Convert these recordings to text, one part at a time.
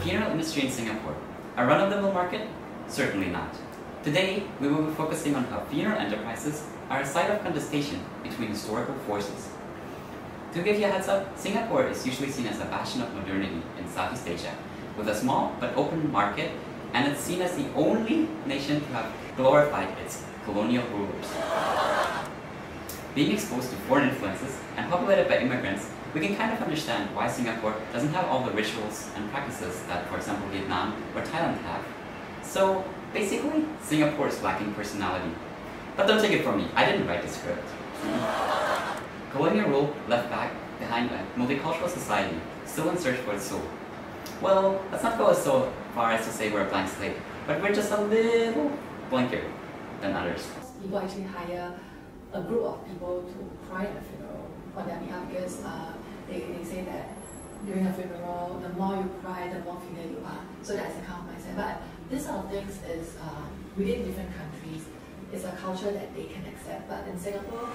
funeral industry in Singapore a run-of-the-mill market? Certainly not. Today, we will be focusing on how funeral enterprises are a site of contestation between historical forces. To give you a heads up, Singapore is usually seen as a bastion of modernity in Southeast Asia, with a small but open market, and it's seen as the only nation to have glorified its colonial rulers. Being exposed to foreign influences and populated by immigrants, we can kind of understand why Singapore doesn't have all the rituals and practices that, for example, Vietnam or Thailand have. So, basically, Singapore is lacking personality. But don't take it from me, I didn't write the script. Colonial rule left behind a multicultural society, still in search for its soul. Well, let's not go so far as to say we're a blank slate, but we're just a little blanker than others. People actually hire a group of people to cry at a funeral on their behalf because they say that during a funeral, the more you cry, the more filial you are. So that's the kind of mindset. But this sort of things is within different countries. It's a culture that they can accept. But in Singapore,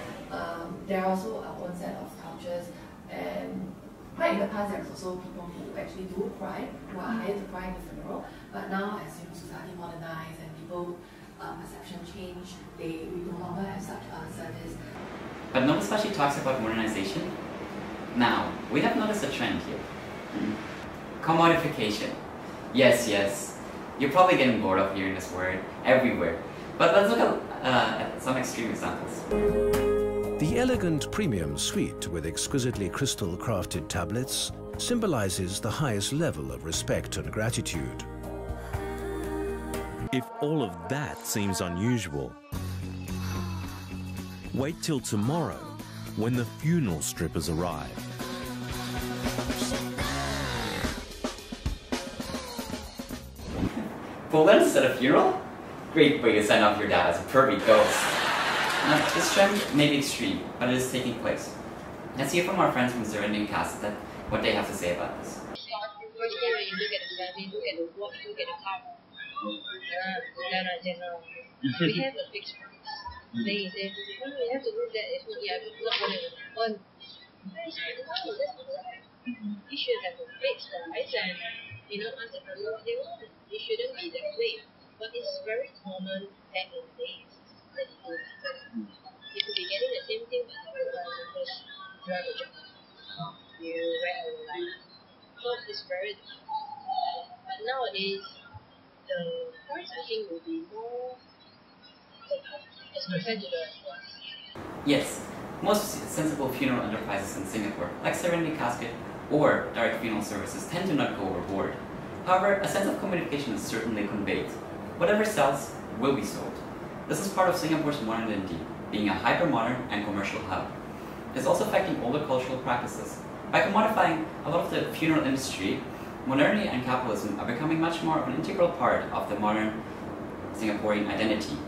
there are also our own set of cultures. And quite in the past, there's also people who actually do cry, who are hired to cry in the funeral. But now, as society modernized and people perception change, we no longer have such a service. But no one especially talks about modernization. Now, we have noticed a trend here. Commodification. Yes, yes. You're probably getting bored of hearing this word everywhere. But let's look at some extreme examples. The elegant premium suite with exquisitely crystal-crafted tablets symbolizes the highest level of respect and gratitude. If all of that seems unusual, wait till tomorrow when the funeral strippers arrive. Balloons at a funeral? Great way to send off your dad as a pervy ghost. Now, this trend may be extreme, but it is taking place. Let's hear from our friends from surrounding cast what they have to say about this. First thing when you look at the family, look at the watch, look at the car. We have a fixed price. Then you say, oh, you have to do that. If not, yeah, I'm not going to earn. You should have a fixed price and ask the family what they want. It shouldn't be that way. But it's very common back in the days that it will happen. You could be getting the same thing, but because you have a job. You wear a life. So it's very different. But nowadays, the price I think will be more as compared to the cost. Yes, most sensible funeral enterprises in Singapore, like Serenity Casket or direct funeral services, tend to not go overboard. However, a sense of communication is certainly conveyed. Whatever sells will be sold. This is part of Singapore's modern identity, being a hyper-modern and commercial hub. It's also affecting older cultural practices. By commodifying a lot of the funeral industry, modernity and capitalism are becoming much more of an integral part of the modern Singaporean identity,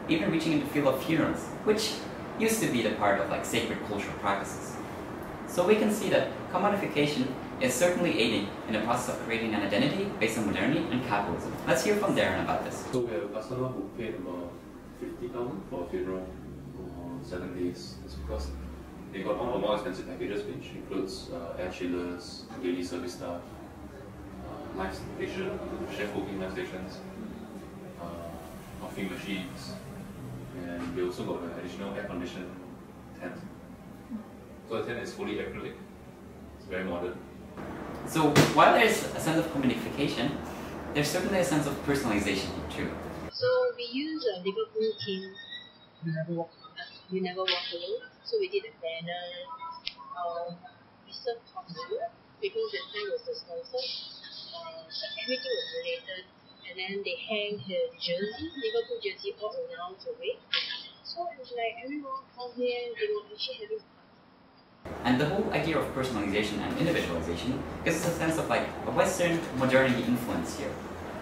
even reaching into the field of funerals, which used to be the part of sacred cultural practices. So we can see that commodification is certainly aiding in the process of creating an identity based on modernity and capitalism. Let's hear from Darren about this. So we have a customer who paid about 50,000 for a funeral for 7 days. It's because they got one of the more expensive packages, which includes air chillers, daily service staff, live station, chef cooking live stations, coffee machines, and they also got an additional air-conditioned tent. So the tent is fully acrylic. It's very modern. So while there's a sense of commodification, there's certainly a sense of personalization too. So we use a Liverpool theme. You never walk alone. So we did a banner. We served hot soup because that time was the sponsor. Everything was related, and then they hang her jersey, Liverpool jersey, all around the way. So it was like everyone come here, they were actually having fun. And the whole idea of personalization and individualization gives us a sense of a Western modernity influence here.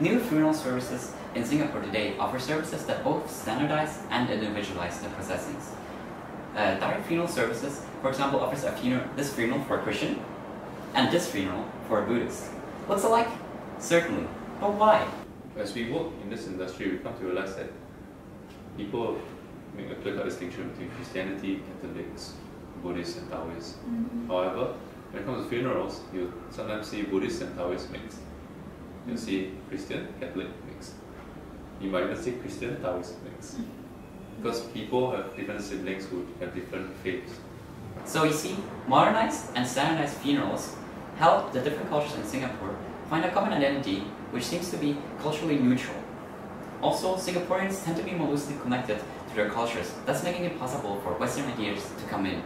New funeral services in Singapore today offer services that both standardize and individualize the processings. Direct funeral services, for example, offers this funeral for a Christian and this funeral for a Buddhist. Looks alike? Certainly. But why? As we work in this industry, we come to realize that people make a clear-cut distinction between Christianity, Catholics, Buddhists and Taoists. However, when it comes to funerals, you sometimes see Buddhists and Taoists mixed. You see Christian, Catholic mix. You might even see Christian, Taoist mix. Because people have different siblings who have different faiths. So you see, modernized and standardized funerals help the different cultures in Singapore find a common identity which seems to be culturally neutral. Also, Singaporeans tend to be more loosely connected to their cultures, thus making it possible for Western ideas to come in.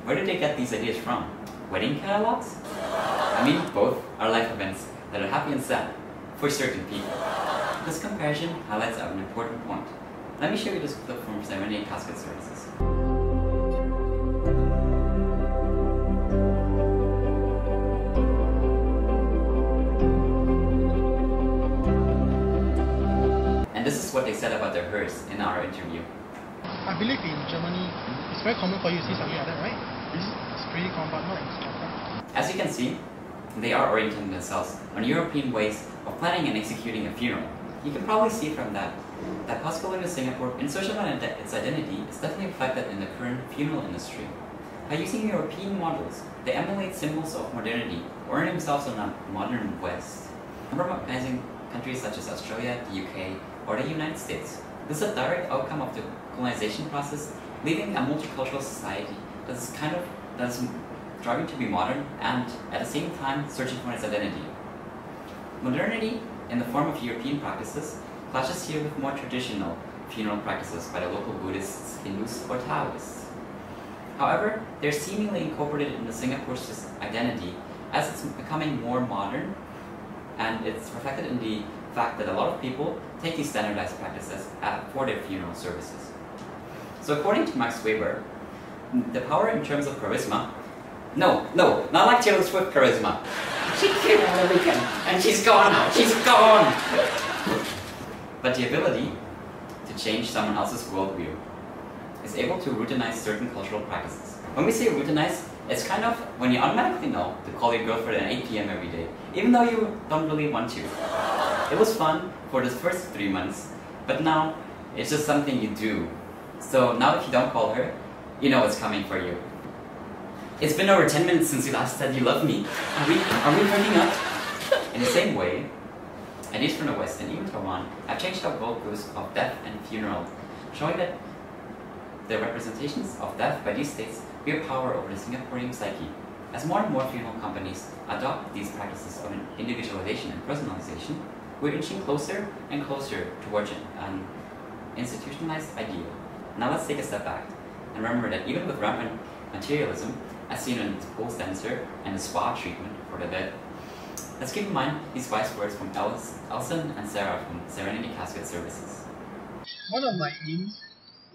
Where did they get these ideas from? Wedding catalogs? I mean, both are life events that are happy and sad for certain people. This comparison highlights an important point. Let me show you this clip from Serenity Casket Services. And this is what they said about their hearse in our interview. I believe in Germany, it's very common for you to see something like that, right? It's pretty common, but not in Singapore. As you can see, they are orienting themselves on European ways of planning and executing a funeral. You can probably see from that post-colonial in Singapore, in social and its identity, is definitely reflected in the current funeral industry. By using European models, they emulate symbols of modernity, orient themselves on a modern West. Recognizing countries such as Australia, the UK, or the United States. This is a direct outcome of the colonization process, leaving a multicultural society that is striving to be modern and, at the same time, searching for its identity. Modernity, in the form of European practices, clashes here with more traditional funeral practices by the local Buddhists, Hindus, or Taoists. However, they're seemingly incorporated into Singapore's identity as it's becoming more modern, and it's reflected in the fact that a lot of people take these standardized practices for their funeral services. So according to Max Weber, the power in terms of charisma, no, not like Taylor Swift charisma. She came on the weekend and she's gone now, she's gone! But the ability to change someone else's worldview is able to routinize certain cultural practices. When we say routinize, it's kind of when you automatically know to call your girlfriend at 8 PM every day, even though you don't really want to. It was fun for the first 3 months, but now it's just something you do. So now if you don't call her, you know it's coming for you. It's been over 10 minutes since you last said you love me. Are we breaking up? In the same way, at least from the West and even Taiwan, I've changed how world goes of death and funeral, showing that the representations of death by these states wield power over the Singaporean psyche. As more and more funeral companies adopt these practices of individualization and personalization, we're inching closer and closer towards an institutionalized ideal. Now let's take a step back and remember that even with rampant materialism, as seen in the pool censer and the spa treatment for the dead, let's keep in mind these wise words from Elson and Sarah from Serenity Casket Services. One of my aims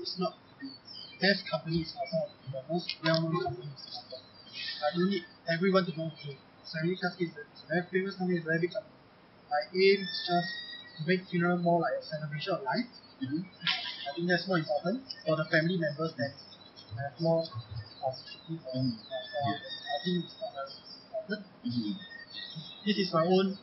is not to be best companies or some of the most well-known companies in Singapore. I don't need everyone to know, okay, Serenity Casket is a very famous company, it's a very big company. My aim is just to make funeral more like a celebration of life. I think that's more important for the family members that have more positivity for me. I think it's not very important. This is my own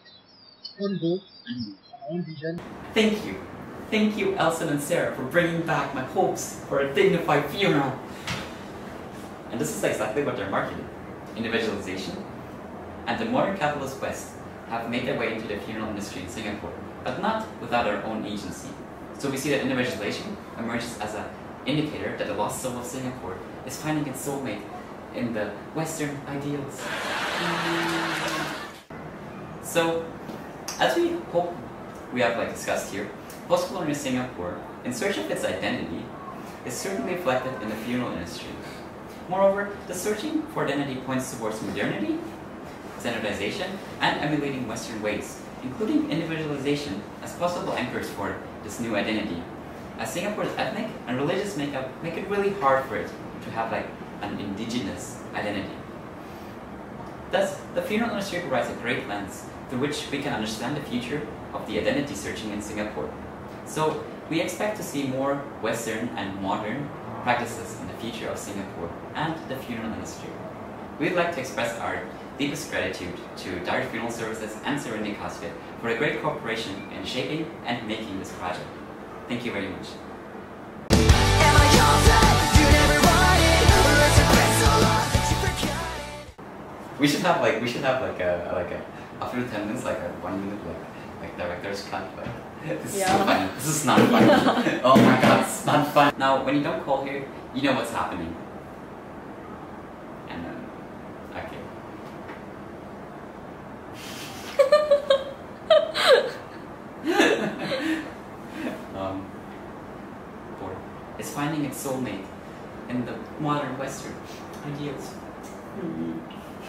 goal, my own vision. Thank you, Elson and Sarah, for bringing back my hopes for a dignified funeral. And this is exactly what they're marketing: individualization. And the modern capitalist West have made their way into the funeral industry in Singapore, but not without our own agency. So we see that individualization emerges as an indicator that the lost soul of Singapore is finding its soulmate in the Western ideals. So, as we hope we have discussed here, post-colonial Singapore, in search of its identity, is certainly reflected in the funeral industry. Moreover, the searching for identity points towards modernity, standardization, and emulating Western ways, including individualization as possible anchors for this new identity. As Singapore's ethnic and religious makeup make it really hard for it to have an indigenous identity. Thus, the funeral industry provides a great lens through which we can understand the future of the identity searching in Singapore. So, we expect to see more Western and modern practices in the future of Singapore and the funeral industry. We'd like to express our deepest gratitude to Direct Funeral Services and Serenity Casket for a great cooperation in shaping and making this project. Thank you very much. We should have a after 10 minutes, like a 1 minute, like director's cut, but this is Yeah. so funny. This is not funny. Oh my god, it's not fun. Now, when you don't call here, you know what's happening. And then, okay. Four is finding its soulmate in the modern Western ideals.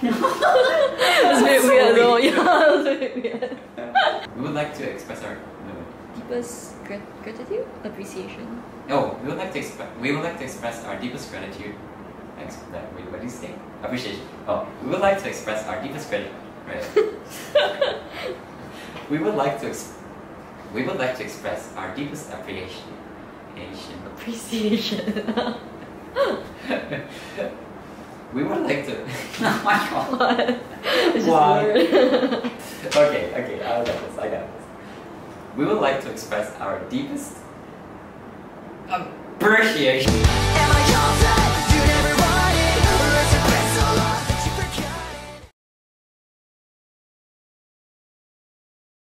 It's a bit weird though, yeah, it's a bit weird. We would like to express our Deepest gratitude? Appreciation. oh, we would like to express our deepest gratitude. Wait, what do you say? Appreciation. Oh, we would like to express our deepest gratitude. Right. we would like to express our deepest appreciation. Appreciation. We would like to. Oh my god. What? It's just Why? weird. Okay, I got this. We would like to express our deepest appreciation.